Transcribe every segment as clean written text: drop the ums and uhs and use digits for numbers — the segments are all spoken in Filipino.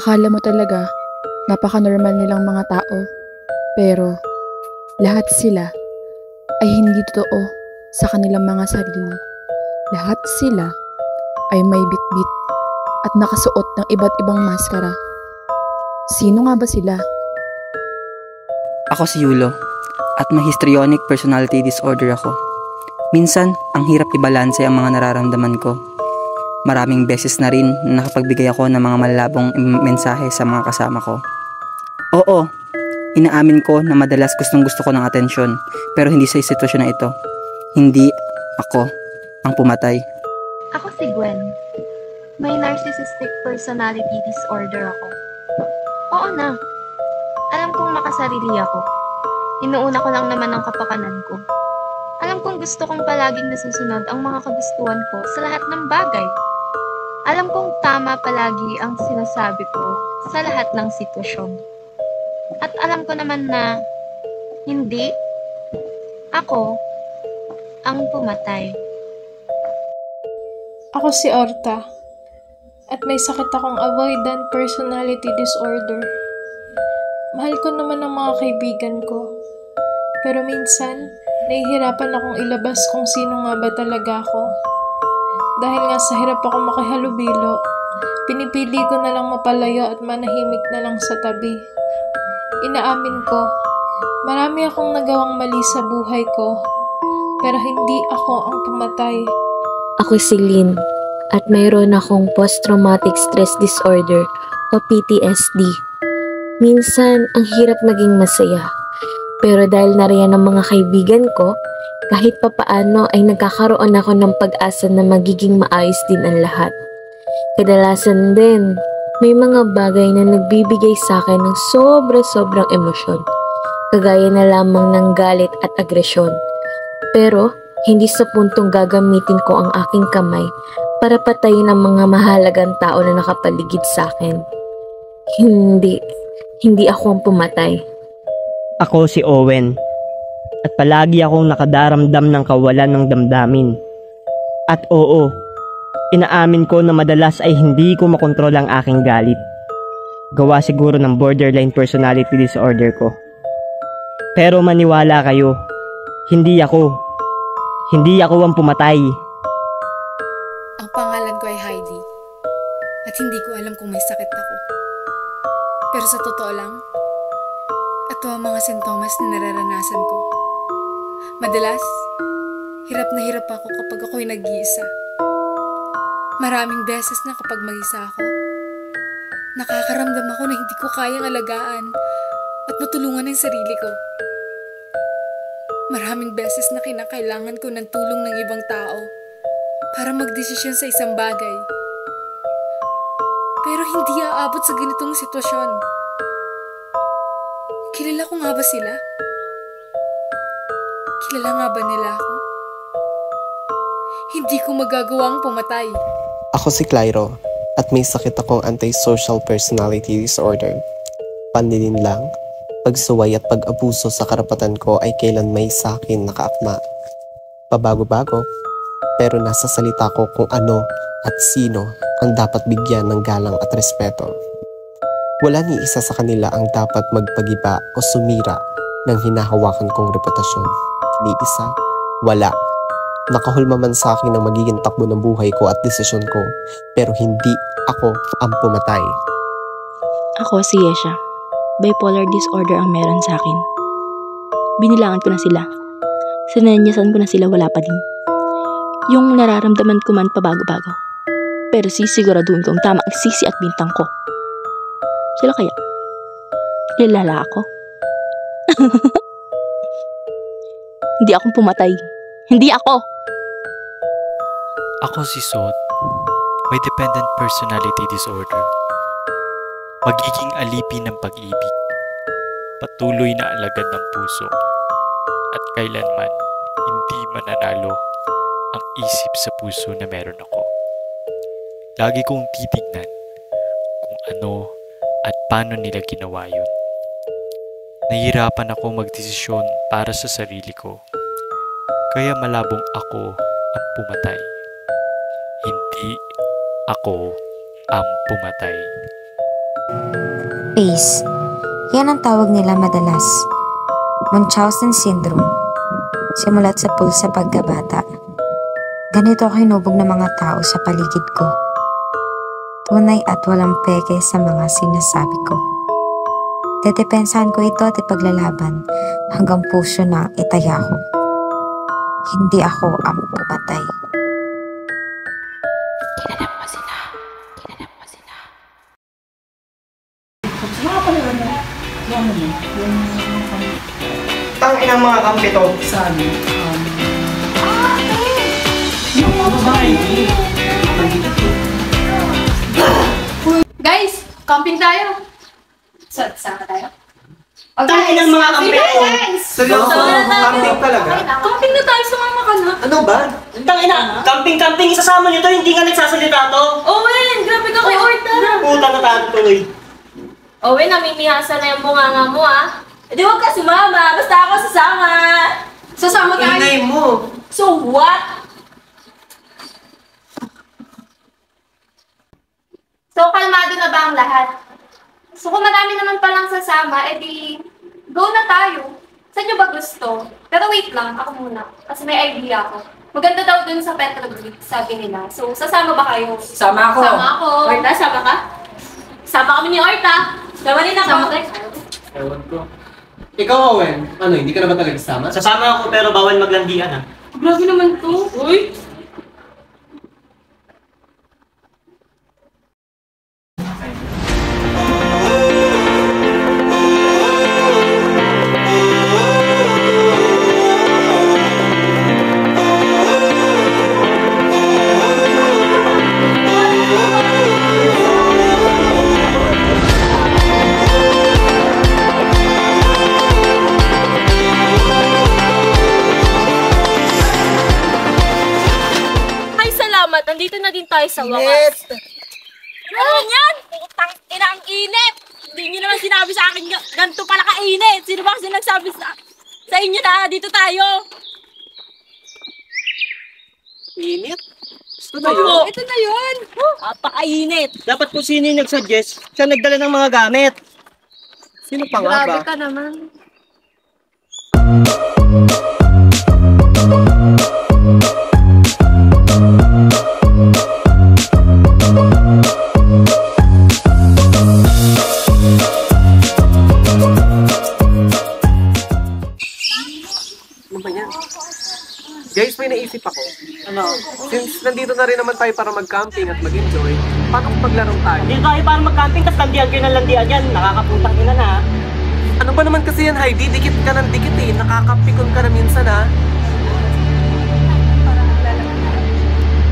Akala mo talaga napaka-normal nilang mga tao, pero lahat sila ay hindi totoo sa kanilang mga sarili. Lahat sila ay may bitbit at nakasuot ng iba't ibang maskara. Sino nga ba sila? Ako si Yulo at may histrionic personality disorder ako. Minsan, ang hirap ibalanse ang mga nararamdaman ko. Maraming beses na rin na nakapagbigay ako ng mga malalabong mensahe sa mga kasama ko. Oo, inaamin ko na madalas gustong gusto ko ng atensyon, pero hindi sa sitwasyon na ito. Hindi ako ang pumatay. Ako si Gwen. May narcissistic personality disorder ako. Oo na. Alam kong makasarili ako. Inuuna ko lang naman ang kapakanan ko. Alam kong gusto kong palaging nasusunod ang mga kagustuhan ko sa lahat ng bagay. Alam kong tama palagi ang sinasabi ko sa lahat ng sitwasyon. At alam ko naman na hindi ako ang pumatay. Ako si Orta at may sakit akong avoidant personality disorder. Mahal ko naman ang mga kaibigan ko. Pero minsan, nahihirapan akong ilabas kung sino nga ba talaga ako. Dahil nga sa hirap ako makihalubilo, pinipili ko na lang mapalayo at manahimik na lang sa tabi. Inaamin ko, marami akong nagawang mali sa buhay ko, pero hindi ako ang pumatay. Ako si Lynn at mayroon akong post-traumatic stress disorder o PTSD. Minsan, ang hirap maging masaya. Pero dahil nariyan ang mga kaibigan ko, kahit papaano ay nagkakaroon ako ng pag-asa na magiging maayos din ang lahat. Kadalasan din, may mga bagay na nagbibigay sa akin ng sobra-sobrang emosyon. Kagaya na lamang ng galit at agresyon. Pero, hindi sa puntong gagamitin ko ang aking kamay para patayin ang mga mahalagang tao na nakapaligid sa akin. Hindi ako ang pumatay. Ako si Owen at palagi akong nakadaramdam ng kawalan ng damdamin. At oo, inaamin ko na madalas ay hindi ko makontrol ang aking galit. Gawa siguro ng borderline personality disorder ko. Pero maniwala kayo, hindi ako ang pumatay. Ang pangalan ko ay Heidi at hindi ko alam kung may sakit ako. Pero sa totoo lang, ito ang mga sintomas na nararanasan ko. Madalas, hirap na hirap ako kapag ako'y nag-iisa. Maraming beses na kapag mag-isa ako, nakakaramdam ako na hindi ko kayang alagaan at matulungan ang sarili ko. Maraming beses na kinakailangan ko ng tulong ng ibang tao para magdesisyon sa isang bagay. Pero hindi aabot sa ganitong sitwasyon. Kilala ko nga ba sila? Kilala nga ba nila ako? Hindi ko magagawang pumatay. Ako si Clyro at may sakit akong antisocial personality disorder. Panlilinlang, pagsuway at pag-abuso sa karapatan ko ay kailan may sa akin nakaakma. Pabago-bago, pero nasa salita ko kung ano at sino ang dapat bigyan ng galang at respeto. Wala ni isa sa kanila ang dapat magpagiba o sumira ng hinahawakan kong reputasyon. Ni isa, wala. Nakahulma man sa akin ang magiging takbo ng buhay ko at desisyon ko, pero hindi ako ang pumatay. Ako si Yesha. Bipolar disorder ang meron sa akin. Binilangan ko na sila. Sinanyasan ko na sila, wala pa din. Yung nararamdaman ko man pabago-bago. Pero sisiguraduhin kong tama ang sisi at bintang ko. Sila kaya? Kilala ako? Hindi akong pumatay. Hindi ako! Ako si Sot. May dependent personality disorder. Magiging alipin ng pag-ibig. Patuloy na alagad ng puso. At kailanman hindi mananalo ang isip sa puso na meron ako. Lagi kong titignan kung ano at paano nila ginawa yun. Nahihirapan ako magdesisyon para sa sarili ko. Kaya malabong ako ang pumatay. Hindi ako ang pumatay. PACE. Yan ang tawag nila madalas. Munchausen Syndrome. Simulat sa pulsa pagkabata. Ganito ako hinubog ng mga tao sa paligid ko. Tunay at walang peke sa mga sinasabi ko. Dedepensahan ko ito at ipaglalaban hanggang puso na itaya ko. Hindi ako ang pumatay. Kinanap mo sila. Kinanap mo sila. Tangin ang mga kampi to. Sabi. Guys, camping tayo. Sama tayo. Tangin ang mga kampi to. Seryoso, camping talaga. Camping na tayo, sumama ka na. Ano ba? Tangina, camping-camping, isasama nyo to, hindi nga nagsasalita to. Owen, grabe ka kay Orta. Puta na tayo tuloy. Owen, namimihasa na yung bunganga mo ah. E di huwag ka sumama, basta ako sasama. Sasama tayo. Ingay mo. So what? So, kalmado na ba ang lahat? So, kung marami naman palang sasama, edi go na tayo. Saan nyo ba gusto? Pero wait lang, ako muna. Kasi may idea ako. Maganda daw dun sa Petroglyph, sabi nila. So, sasama ba kayo? Sama ako. Sama ako. Orta, sama ka? Sama kami ni Orta. Sama rin ako. Sama tayo. Ewan ko. Ikaw, Owen, ano, hindi ka na ba talaga sama? Sasama ako pero bawal maglandian ah. Grabe naman to. Uy. Nandito na din tayo sa wakas. Ano yan? Putang ina ang init! Hindi nyo naman sinabi sa akin ganito pala kainit. Sino ba kasi nagsabi sa inyo na dito tayo? Init? Ito na yun? Ito na yun! Napakainit! Dapat kung sino yung nagsuggest, siya nagdala ng mga gamit. Sino pa nga ba? Grabe ka naman. Guys, may naisip ako. Ano? Since nandito na rin naman tayo para mag-camping at mag-enjoy, paano kung maglarong tayo? Dito tayo para mag-camping, tas landian kayo ng landian yan. Nakakaputang ina na. Ano ba naman kasi yan, Heidi? Dikit ka ng dikit eh. Nakakapikon ka na minsan ha.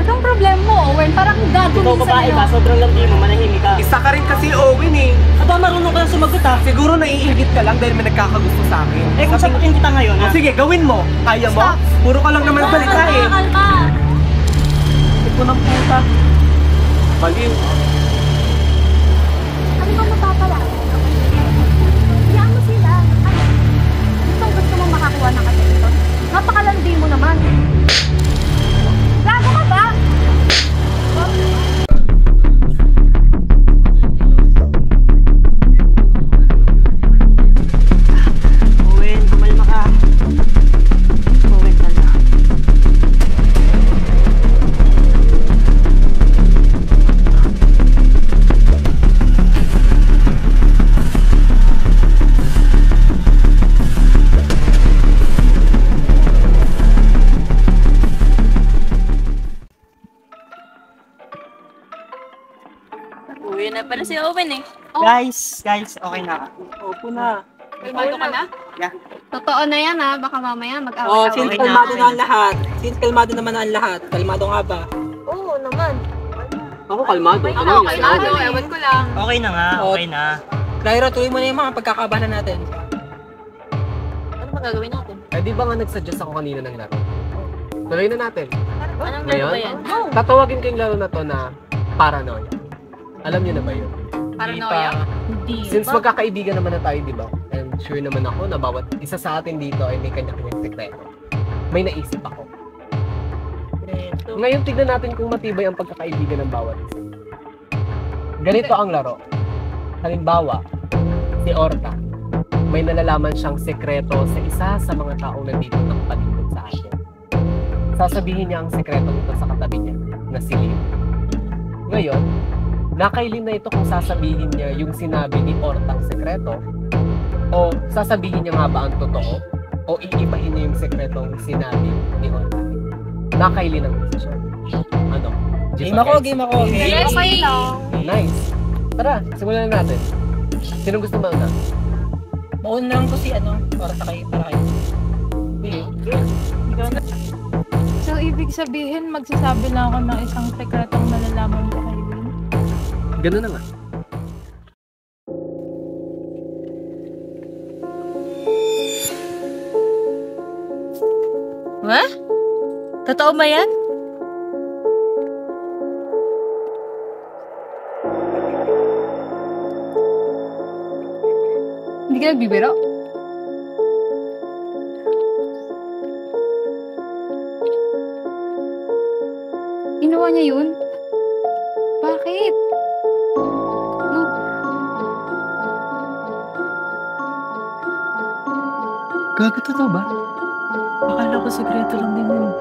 Anong problema mo, Owen? Parang gago Ikaw babae ka, sobrang landi mo, manahimik ka. Isa ka rin kasi, Owen eh. Aba, marunong ka lang sumagot ha. Siguro naiingit ka lang dahil may nagkakagusto sa akin. Eh kung sagutin kita ngayon ha. Sige, gawin mo. Kaya mo? Puro ka lang naman salita eh. Kalma! Ito ng puta. Baliw. Ano ba mapapala? Hayaan mo sila. Ano? Gusto mong makakuha ng atensyon? Napakalandi mo naman. Gago ka ba? Owen, kumalma ka. Owen, kalma. Uwi na pala si Owen eh. Guys, okay na. Opo na. Kalmado ka na? Yeah. Totoo na yan ha. Baka mamaya Oh, mag-away. since kalmado na ang lahat. Since kalmado naman ang lahat. Kalmado nga ba? Oo naman. Ako kalmado. Ako, kalmado. Ewan ko lang. Okay na nga, okay na. Clyro, tuloy mo na yung mga pagkakabahan natin. Ano ba gagawin natin? Eh di ba nga nagsuggest ako kanina ng laro? Tuloy na natin. Anong laro ba yan? Tatawagin ko yung laro na to na Paranoia. Alam niyo na ba yun? Paranoia? Hindi. Since magkakaibigan naman na tayo, di ba? And sure naman ako na bawat isa sa atin dito ay may kanya-kanyang sekreto. May naisip ako. Ngayon tignan natin kung matibay ang pagkakaibigan ng bawat isa. Ganito ang laro. Halimbawa, si Orta, may nalalaman siyang sekreto sa isa sa mga taong nandito ng palibot sa atin. Sasabihin niya ang sekreto nito sa katabi niya, na si Lynn. Ngayon, nakailin na ito kung sasabihin niya yung sinabi ni Ortang sekreto, o sasabihin niya nga ba ang totoo, o iibahin niya yung sekretong sinabi ni Orta. Nakailin ang desisyon. Ano? Game ako. Yes, okay lang. Nice. Tara, simulan na natin. Sino gusto mauna? Mauna lang ko si para kayo. So, ibig sabihin, magsasabi lang ako ng isang sekretong malalaman ko kay Lynn? Ganun na nga. What? Totoo ba yan? Hindi ka nagbibiro? Ginawa niya yun? Bakit? No. Gago, totoo ba? Akala ko sekreto lang din yun.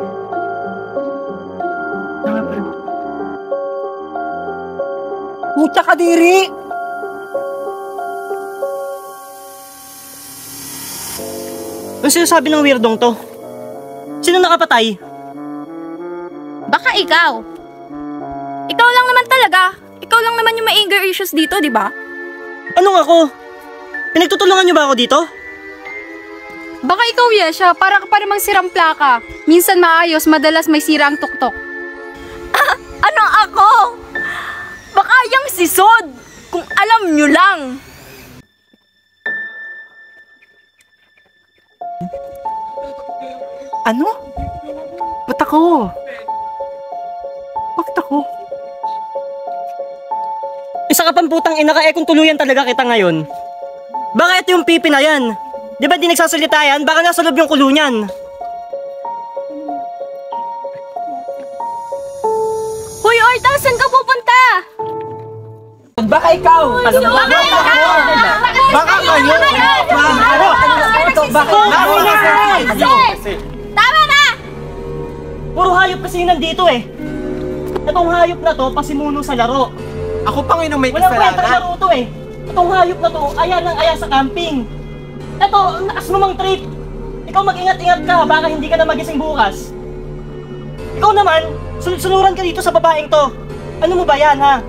Puta ka diri! Ano sinasabi ng weirdong to? Sino nakapatay? Baka ikaw. Ikaw lang naman talaga. Ikaw lang naman yung may anger issues dito, di ba? Anong ako? Pinagtutulungan niyo ba ako dito? Baka ikaw, Yesha, para ka pa namang sirang plaka. Minsan maayos, madalas may sirang tuktok. Ano ako? Baka yung sisod. Kung alam nyo lang. Ano? Ba't ako? Bakit ako? Isa ka pang putang ina ka kung tuluyan talaga kita ngayon. Baka ito yung pipi na yan. Di ba di nagsasalita yan? Baka nasa loob yung kulo niyan. Hoy, Orta, saan ka pupunta? Baka ikaw! Baka ikaw! Baka kayo! Tama na! Puro hayop kasi nandito eh. Itong hayop na to, pasimuno sa laro. Ako pa ngayon ang may Walang kwenta kasalanan. laro to eh. Itong hayop na to, aya ng aya sa camping. Ito, ang lakas mo mang trip. Ikaw mag-ingat-ingat ka, baka hindi ka na magising bukas. Ikaw naman, sunod-sunuran ka dito sa babaeng to. Ano mo ba yan, ha?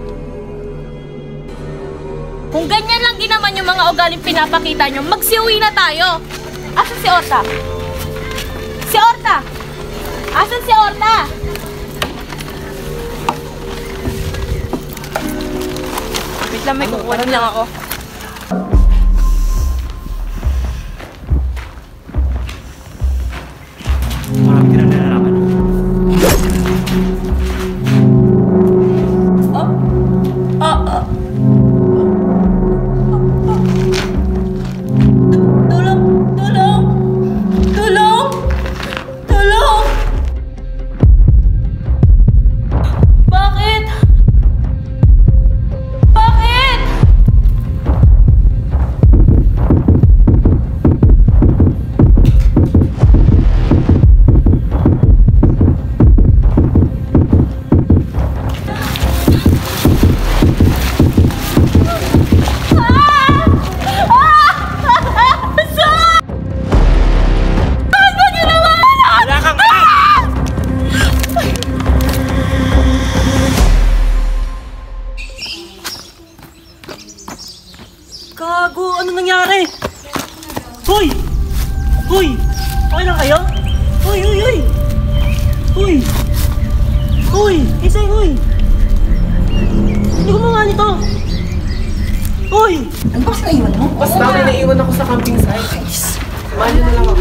Kung ganyan lang din naman yung mga ugaling pinapakita nyo, magsiuwi na tayo. Asan si Orta? Si Orta! Asan si Orta? Wait lang, may kukunin lang ako. Gago, ano nangyari? Hoy! Hoy! Okay lang kayo? Hoy, hoy, hoy! Hoy! Hoy! Isay, hoy! Hindi ko mga nito! Hoy! Ano ba sa naiwan mo? Basta may naiwan ako sa camping site. Samahan nyo na lang ako.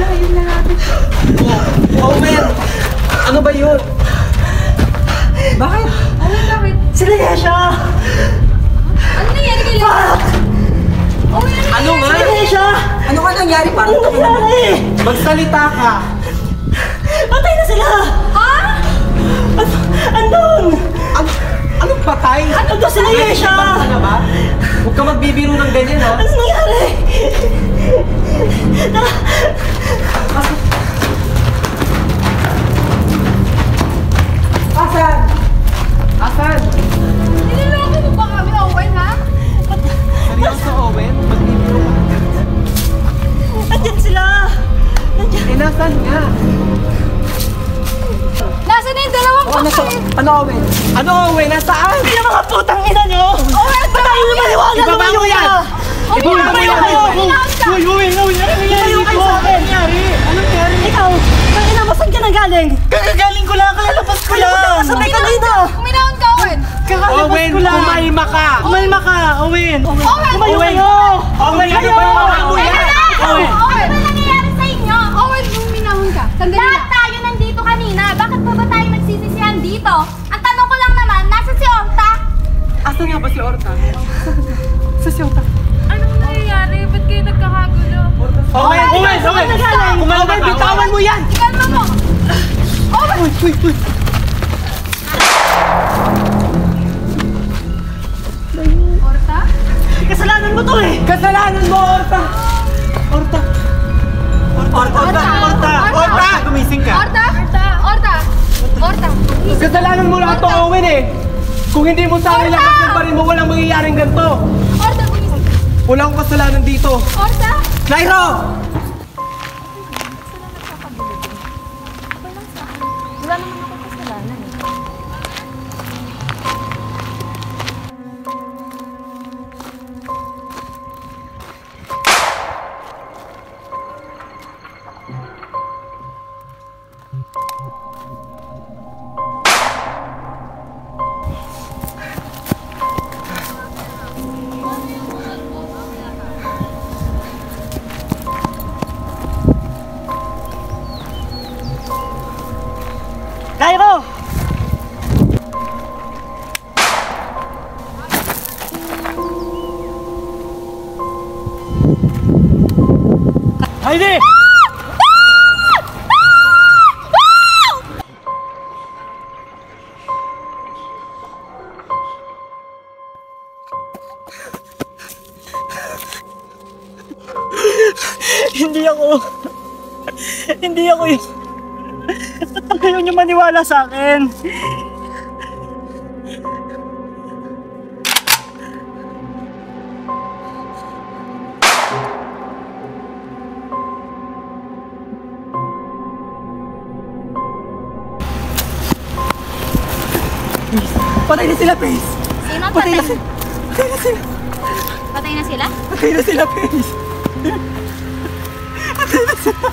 Oh man! Ano ba yun? Bakit? Bakit? Sila Yesha! Ano nangyari kay Lynn? Ano nga? Sila Yesha! Ano nga nangyari? Parang Ano nangyari? Magsalita ka! Patay na sila! Ha? Andun! Anong patay? Andun sila Yesha! Ano ba? Huwag ka magbibiro ng ganyan, ha? Ano nangyari? Asan? Asan? Nililoko mo ba kami, Owen, ha? Seryoso, Owen? Magbibiro ka ng ganyan? Nandiyan sila! Nandiyan! Eh, nasan nga? Nasaan na yung dalawang bakit? Ano, Owen? Ano, Owen? Nasaan? Hindi na mga putang ina nyo! Owen, ba't tayo maliwanag? Ibaba mo yan! Ibaba mo yan! Uy, Owen! Tumayo kayo sa akin! Ano nangyari? Ikaw! Ang ina mo, saan ka nanggaling? Kagagaling ko lang! Kalalabas ko lang! Sabay kanina! Kuminahon ka, Owen! Owen, kumalma ka! Kumalma ka, Owen! Owen! Tumayo kayo! Owen, ano ba yung mga mo yan? Owen! Ano ba nangyayari sa inyo? Owen, kuminahon ka. Sandali Lahat na. tayo nandito kanina. Bakit pa ba tayo nagsisisihan dito? Ang tanong ko lang naman, nasa si Orta? Asan nga ba si Orta? Sa si Orta? Anong nangyayari? Ba't kayo nagkakagulo? Owen! Kumalma ka! Bitawan mo yan! Ikalma mo! Uy! Orta? Kasalanan mo to eh! Kasalanan mo, Orta! Orta! Gumising ka! Orta! Kasalanan mo lahat to, Owen eh! Kung hindi mo sa akin lakas ng parin mo, walang mangyayaring ganito! Orta, gumising! Wala akong kasalanan dito! Orta! Clairo! Wala naman ako kasalanan eh. Cairo! Heidi! Hindi ako yun. Ayaw niyo maniwala sa akin. Patay na sila, Pace! Sino Patay na patay? sila! Patay na sila! Patay na sila? Patay na sila, Pace! Patay na sila!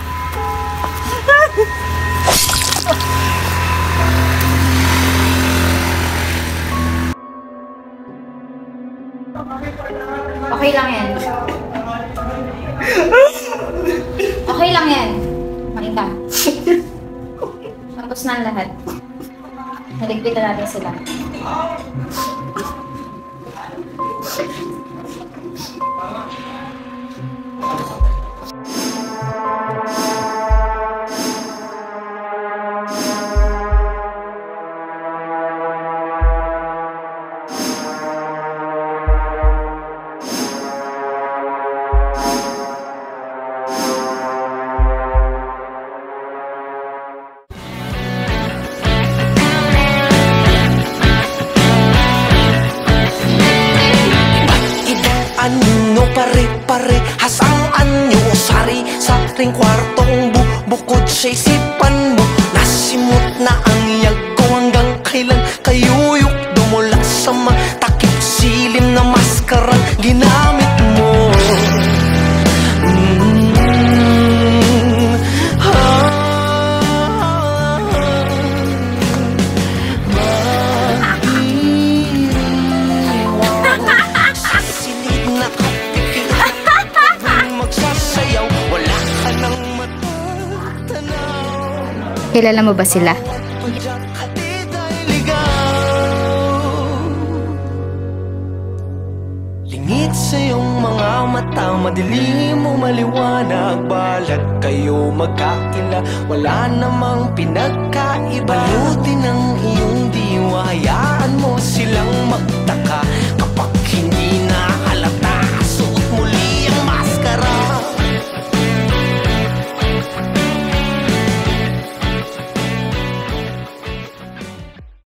Okay lang yan. Okay lang yan. Makita. Tapos na ang lahat. Naligpitan natin sila. Anyo pare-parehas ang anyo sari sa ring kwartong bukod sa isipan mo. Nasimot na ang yago hanggang kailan kayuyok dumula sa matakip silim na maskarang ginamit mo. Kilala mo ba sila? Lingit sa iyong mga mata, madilim o maliwanag, balat kayo magkakila, wala namang pinagkaiba. Balutin ang iyong diwa, hayaan mo silang magtaka.